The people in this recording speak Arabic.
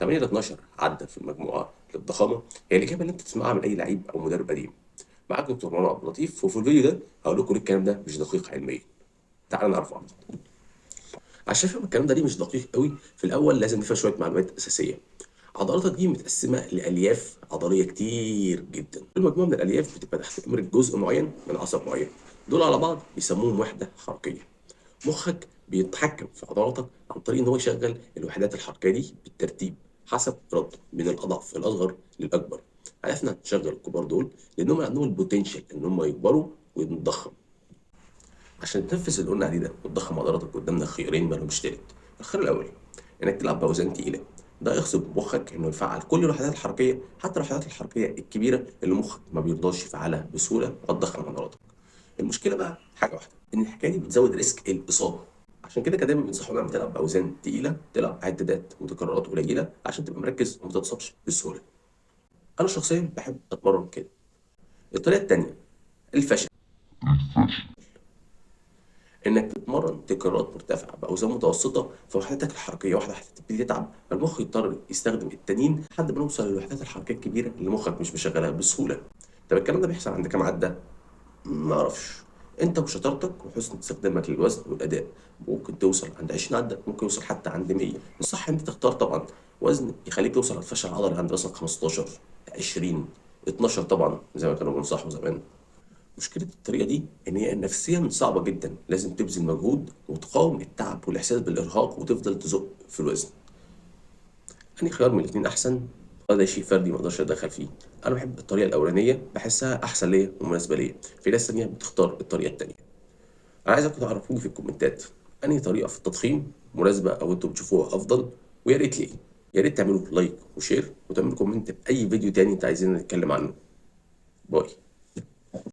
8 ل 12 عدى في المجموعه للضخامه هي الاجابه اللي انت تسمعها من اي لعيب او مدرب قديم. معاك دكتور مروان عبد اللطيف، وفي الفيديو ده هقول لكم ليه الكلام ده مش دقيق علميا. تعالوا نعرف بعض. عشان نفهم الكلام ده ليه مش دقيق قوي، في الاول لازم نفهم شويه معلومات اساسيه. عضلاتك دي متقسمه لالياف عضليه كتير جدا، كل مجموعه من الالياف بتبقى تحت امر جزء معين من عصب معين، دول على بعض بيسموهم وحده حركيه. مخك بيتحكم في عضلاتك عن طريق ان هو يشغل الوحدات الحركيه دي بالترتيب حسب ارادته من الاضعف الاصغر للاكبر. عرفنا نشغل الكبار دول لانهم عندهم البوتنشال ان هم يكبروا ويتضخم. عشان تنفذ اللي قلنا عليه ده وتضخم عضلاتك قدامنا خيارين ما لهمش تالت. الخيار الاول انك تلعب باوزان تقيله، ده يغصب مخك انه يفعل كل الوحدات الحركيه، حتى الوحدات الحركيه الكبيره اللي مخك ما بيرضاش يفعلها بسهوله وتضخم عضلاتك. المشكله بقى حاجه واحده، ان الحكايه دي بتزود ريسك الاصابه. عشان كده دايما بينصحونا لما تلعب باوزان تقيله تلعب عدات وتكرارات قليله عشان تبقى مركز وما تتصابش بسهوله. انا شخصيا بحب اتمرن كده. الطريقه الثانيه، الفشل. انك تتمرن تكرارات مرتفعه باوزان متوسطه في وحداتك الحركيه، واحده واحده تبتدي تتعب، فالمخ يضطر يستخدم التانيين لحد ما نوصل للوحدات الحركيه الكبيره اللي مخك مش مشغلها بسهوله. طب الكلام ده بيحصل عند كام عده؟ ما اعرفش. انت وشطارتك وحسن استخدامك للوزن والاداء ممكن توصل عند 20 عده، ممكن يوصل حتى عند 100. الصح ان انت تختار طبعا وزن يخليك توصل للفشل العضلي عند مثلا 15 20 12 طبعا زي ما كانوا بينصحوا زمان. مشكلة الطريقة دي إن هي نفسيا صعبة جدا، لازم تبذل مجهود وتقاوم التعب والإحساس بالإرهاق وتفضل تزق في الوزن. أنهي خيار من الاتنين أحسن؟ ده شيء فردي ما اقدرش اتدخل فيه. انا بحب الطريقه الاولانيه، بحسها احسن ليا ومناسبه ليا. في ناس تانيه بتختار الطريقه التانيه. انا عايزكم تعرفوني في الكومنتات انهي طريقه في التضخيم مناسبه او انتم بتشوفوها افضل، ويا ريت ليه. يا ريت تعملوا لايك وشير وتعملوا كومنت باي فيديو تاني انت عايزين نتكلم عنه. باي.